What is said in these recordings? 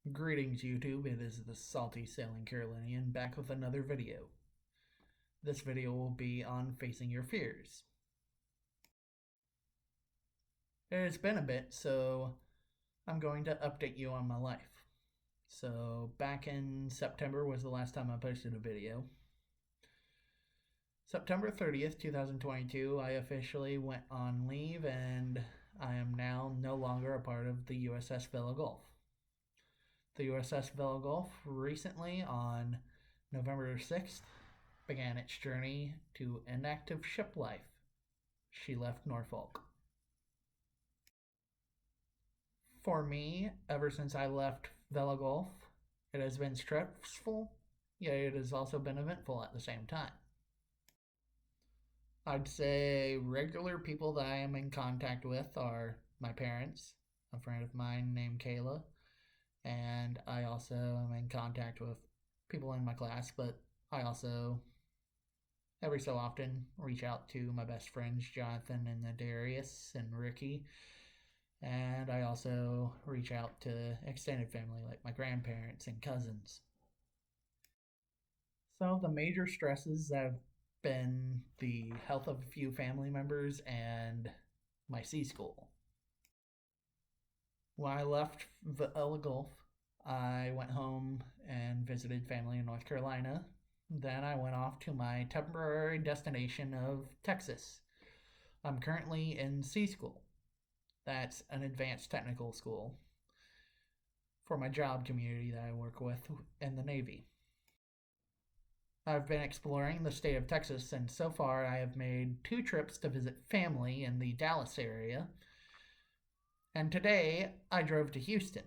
Greetings YouTube, it is the Salty Sailing Carolinian back with another video. This video will be on facing your fears. It has been a bit, so I'm going to update you on my life. So back in September was the last time I posted a video. September 30th, 2022, I officially went on leave and I am now no longer a part of the USS Vela Gulf. The USS Vela Gulf recently, on November 6th, began its journey to inactive ship life. She left Norfolk. For me, ever since I left Vela Gulf, it has been stressful, yet it has also been eventful at the same time. I'd say regular people that I am in contact with are my parents, a friend of mine named Kayla, and I also am in contact with people in my class, but I also every so often reach out to my best friends Jonathan and Darius and Ricky, and I also reach out to extended family like my grandparents and cousins. So the major stresses that have been the health of a few family members and my sea school. When I left Vela Gulf, I went home and visited family in North Carolina. Then I went off to my temporary destination of Texas. I'm currently in sea school. That's an advanced technical school for my job community that I work with in the Navy. I've been exploring the state of Texas, and so far I have made 2 trips to visit family in the Dallas area. And today I drove to Houston.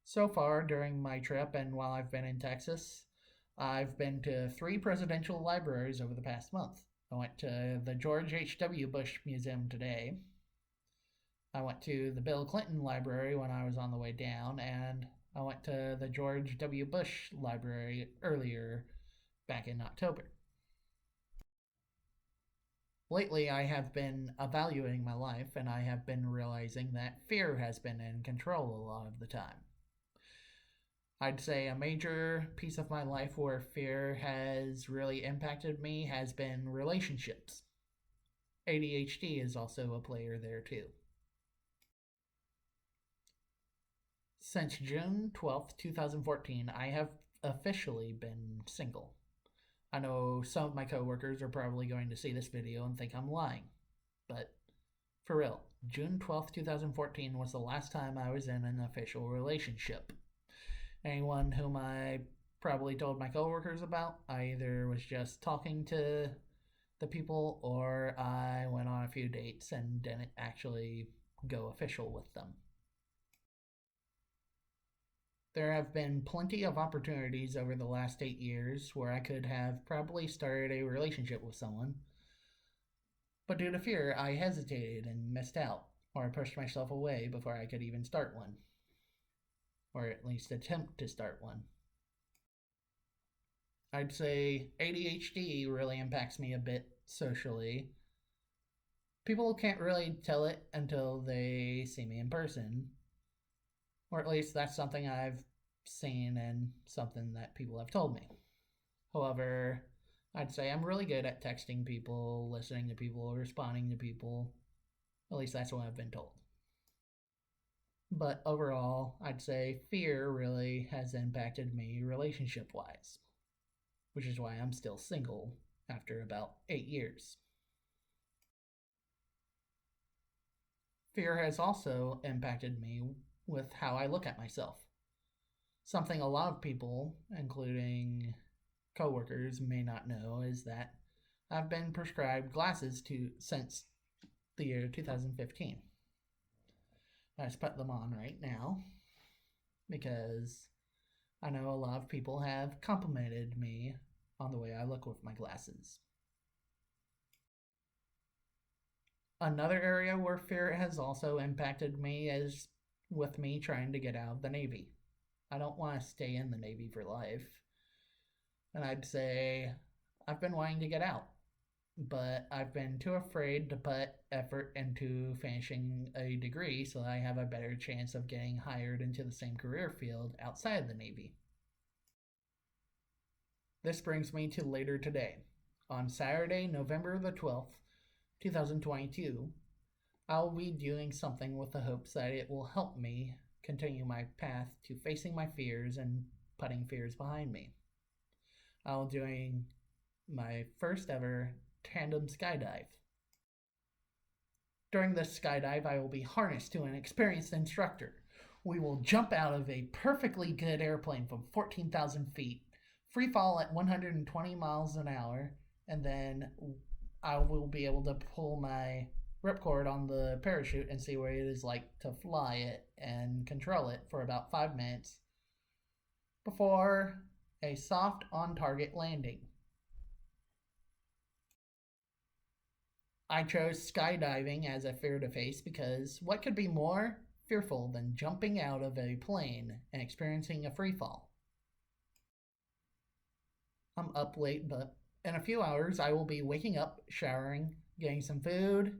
So far during my trip and while I've been in Texas, I've been to 3 presidential libraries over the past month. I went to the George H.W. Bush Museum today. I went to the Bill Clinton Library when I was on the way down, and I went to the George W. Bush Library earlier back in October. Lately, I have been evaluating my life, and I have been realizing that fear has been in control a lot of the time. I'd say a major piece of my life where fear has really impacted me has been relationships. ADHD is also a player there too. Since June 12th, 2014, I have officially been single. I know some of my coworkers are probably going to see this video and think I'm lying, but for real, June 12th, 2014 was the last time I was in an official relationship. Anyone whom I probably told my coworkers about, I either was just talking to the people or I went on a few dates and didn't actually go official with them. There have been plenty of opportunities over the last 8 years where I could have probably started a relationship with someone, but due to fear, I hesitated and missed out, or I pushed myself away before I could even start one, or at least attempt to start one. I'd say ADHD really impacts me a bit socially. People can't really tell it until they see me in person, or at least that's something I've seen and something that people have told me. However, I'd say I'm really good at texting people, listening to people, responding to people. At least that's what I've been told. But overall, I'd say fear really has impacted me relationship wise, which is why I'm still single after about 8 years. Fear has also impacted me with how I look at myself. Something a lot of people, including coworkers, may not know is that I've been prescribed glasses since the year 2015. I just put them on right now because I know a lot of people have complimented me on the way I look with my glasses. Another area where fear has also impacted me is with me trying to get out of the Navy. I don't want to stay in the Navy for life. And I'd say I've been wanting to get out, but I've been too afraid to put effort into finishing a degree so that I have a better chance of getting hired into the same career field outside of the Navy. This brings me to later today. On Saturday, November the 12th, 2022, I'll be doing something with the hopes that it will help me continue my path to facing my fears and putting fears behind me. I'll be doing my first ever tandem skydive. During this skydive, I will be harnessed to an experienced instructor. We will jump out of a perfectly good airplane from 14,000 feet, free fall at 120 miles an hour, and then I will be able to pull my ripcord on the parachute and see what it is like to fly it and control it for about 5 minutes before a soft on target landing. I chose skydiving as a fear to face because what could be more fearful than jumping out of a plane and experiencing a free fall? I'm up late, but in a few hours I will be waking up, showering, getting some food,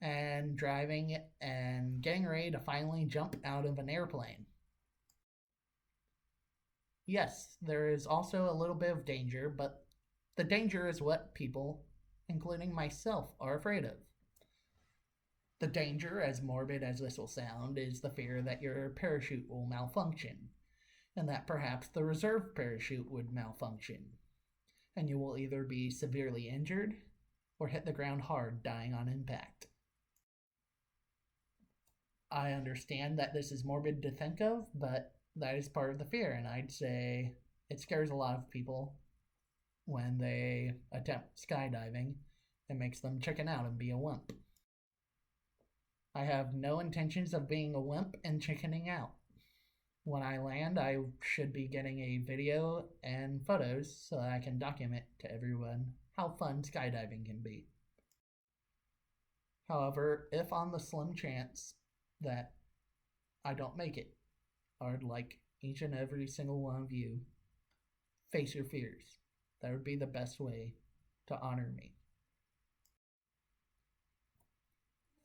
and driving and getting ready to finally jump out of an airplane. Yes, there is also a little bit of danger, but the danger is what people, including myself, are afraid of. The danger, as morbid as this will sound, is the fear that your parachute will malfunction, and that perhaps the reserve parachute would malfunction, and you will either be severely injured or hit the ground hard, dying on impact. I understand that this is morbid to think of, but that is part of the fear, and I'd say it scares a lot of people when they attempt skydiving. It makes them chicken out and be a wimp. I have no intentions of being a wimp and chickening out. When I land, I should be getting a video and photos so that I can document to everyone how fun skydiving can be. However, if on the slim chance that I don't make it, I would like each and every single one of you face your fears. That would be the best way to honor me.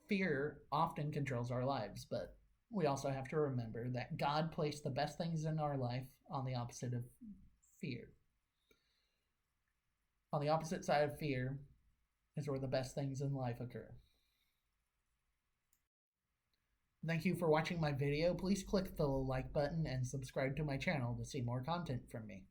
Fear often controls our lives, but we also have to remember that God placed the best things in our life on the opposite of fear. On the opposite side of fear is where the best things in life occur. Thank you for watching my video. Please click the like button and subscribe to my channel to see more content from me.